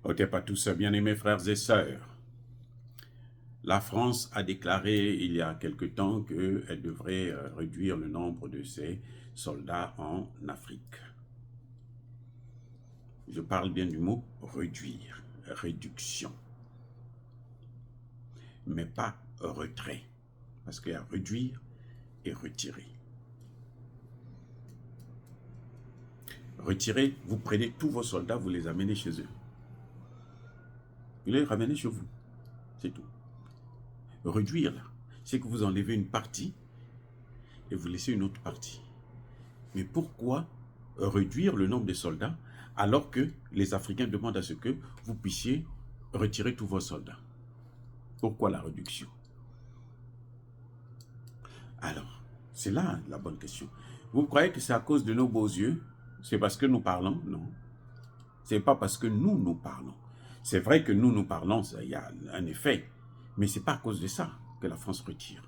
Ok, pas tous, bien-aimés frères et sœurs. La France a déclaré il y a quelque temps qu'elle devrait réduire le nombre de ses soldats en Afrique. Je parle bien du mot réduire, réduction, mais pas retrait, parce qu'il y a réduire et retirer. Retirer, vous prenez tous vos soldats, vous les amenez chez eux. Vous les ramenez chez vous, c'est tout. Réduire, là, c'est que vous enlevez une partie et vous laissez une autre partie. Mais pourquoi réduire le nombre de soldats alors que les Africains demandent à ce que vous puissiez retirer tous vos soldats? Pourquoi la réduction? Alors, c'est là la bonne question. Vous croyez que c'est à cause de nos beaux yeux? C'est parce que nous parlons? Non. C'est pas parce que nous parlons. C'est vrai que nous parlons, il y a un effet. Mais c'est pas à cause de ça que la France retire.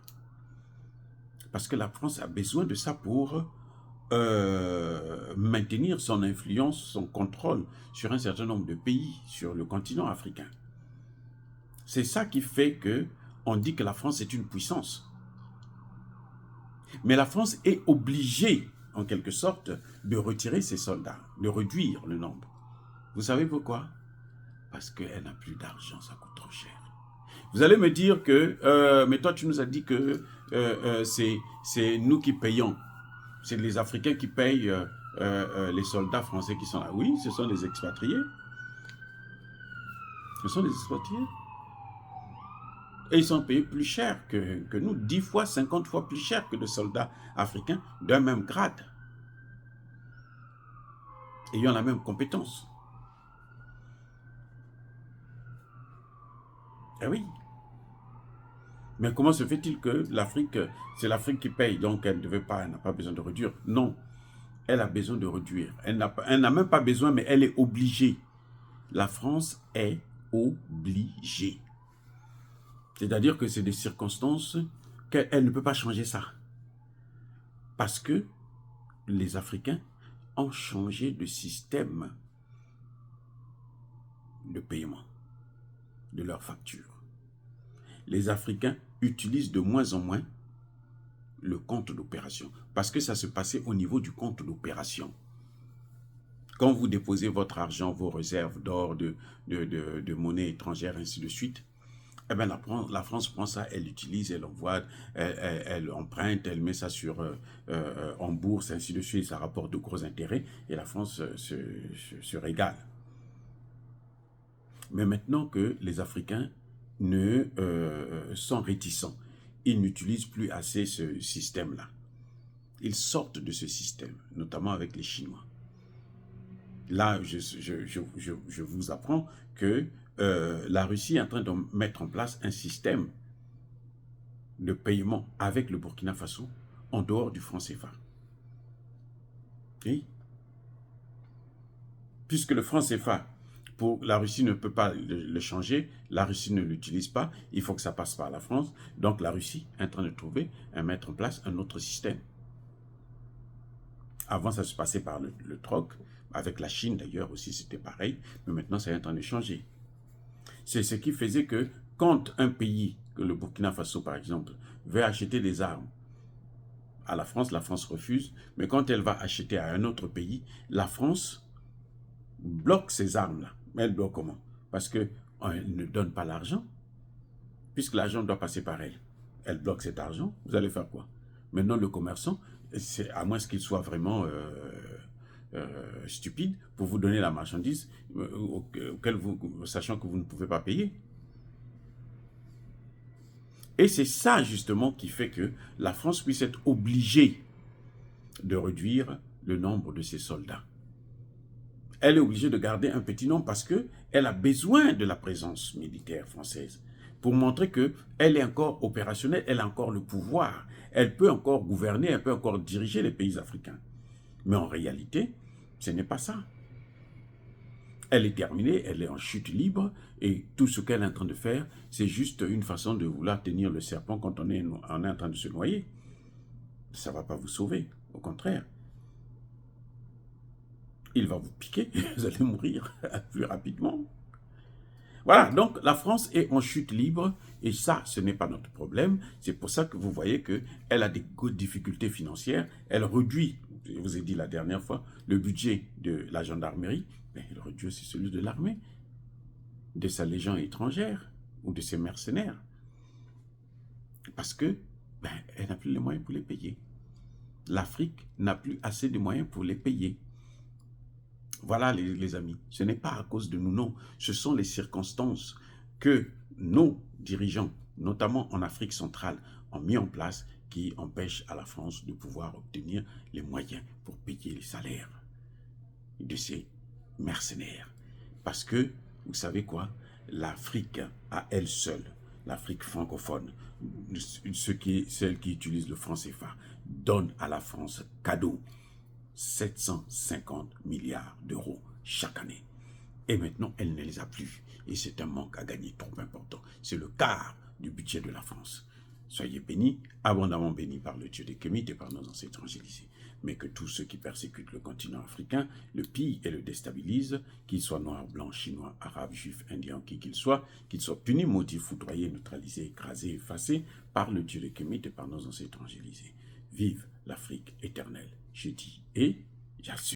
Parce que la France a besoin de ça pour maintenir son influence, son contrôle sur un certain nombre de pays sur le continent africain. C'est ça qui fait que on dit que la France est une puissance. Mais la France est obligée, en quelque sorte, de retirer ses soldats, de réduire le nombre. Vous savez pourquoi? Parce qu'elle n'a plus d'argent, ça coûte trop cher. Vous allez me dire que, mais toi tu nous as dit que c'est nous qui payons. C'est les Africains qui payent les soldats français qui sont là. Oui, ce sont des expatriés. Ce sont des expatriés. Et ils sont payés plus cher que nous, 10 fois, 50 fois plus cher que des soldats africains d'un même grade, ayant la même compétence. Eh oui. Mais comment se fait-il que l'Afrique, c'est l'Afrique qui paye, donc elle n'a pas besoin de réduire? Non, elle a besoin de réduire. Elle n'a même pas besoin, mais elle est obligée. La France est obligée. C'est-à-dire que c'est des circonstances qu'elle ne peut pas changer ça. Parce que les Africains ont changé de système de paiement de leurs factures. Les Africains utilisent de moins en moins le compte d'opération parce que ça se passait au niveau du compte d'opération. Quand vous déposez votre argent, vos réserves d'or, de monnaie étrangère, ainsi de suite, eh bien, la France prend ça, elle l'utilise, elle envoie, elle emprunte, elle met ça en bourse, ainsi de suite, ça rapporte de gros intérêts, et la France se régale. Mais maintenant que les Africains sont réticents, ils n'utilisent plus assez ce système-là. Ils sortent de ce système, notamment avec les Chinois. Là, je vous apprends que la Russie est en train de mettre en place un système de paiement avec le Burkina Faso en dehors du franc CFA. Oui. Puisque le franc CFA, pour la Russie ne peut pas le changer, la Russie ne l'utilise pas, il faut que ça passe par la France. Donc la Russie est en train de mettre en place un autre système. Avant, ça se passait par le troc, avec la Chine d'ailleurs aussi, c'était pareil, mais maintenant, ça est en train de changer. C'est ce qui faisait que quand un pays, le Burkina Faso par exemple, veut acheter des armes à la France refuse, mais quand elle va acheter à un autre pays, la France bloque ces armes-là. Mais elle bloque comment? Parce qu'elle ne donne pas l'argent, puisque l'argent doit passer par elle. Elle bloque cet argent, vous allez faire quoi? Maintenant, le commerçant, à moins qu'il soit vraiment stupide, pour vous donner la marchandise, sachant que vous ne pouvez pas payer. Et c'est ça justement qui fait que la France puisse être obligée de réduire le nombre de ses soldats. Elle est obligée de garder un petit nombre parce qu'elle a besoin de la présence militaire française pour montrer qu'elle est encore opérationnelle, elle a encore le pouvoir, elle peut encore gouverner, elle peut encore diriger les pays africains. Mais en réalité, ce n'est pas ça. Elle est terminée, elle est en chute libre et tout ce qu'elle est en train de faire, c'est juste une façon de vouloir tenir le serpent quand on est en train de se noyer. Ça ne va pas vous sauver, au contraire. Il va vous piquer, vous allez mourir plus rapidement. Voilà, donc la France est en chute libre et ça, ce n'est pas notre problème. C'est pour ça que vous voyez qu'elle a des difficultés financières. Elle réduit, je vous ai dit la dernière fois, le budget de la gendarmerie, mais elle réduit aussi celui de l'armée, de sa légion étrangère ou de ses mercenaires. Parce que elle n'a plus les moyens pour les payer. L'Afrique n'a plus assez de moyens pour les payer. Voilà les amis, ce n'est pas à cause de nous, non. Ce sont les circonstances que nos dirigeants, notamment en Afrique centrale, ont mis en place qui empêchent à la France de pouvoir obtenir les moyens pour payer les salaires de ces mercenaires. Parce que, vous savez quoi, l'Afrique à elle seule, l'Afrique francophone, celle qui utilise le franc CFA, donne à la France cadeau 750 milliards d'euros chaque année. Et maintenant, elle ne les a plus. Et c'est un manque à gagner trop important. C'est le quart du budget de la France. Soyez bénis, abondamment bénis par le Dieu des Kémites et par nos ancêtres angélisés. Mais que tous ceux qui persécutent le continent africain le pillent et le déstabilisent, qu'ils soient noirs, blancs, chinois, arabes, juifs, indiens, qui qu'ils soient punis, maudits, foudroyés, neutralisés, écrasés, effacés par le Dieu des Kémites et par nos ancêtres angélisés. Vive l'Afrique éternelle, je dis et j'assure.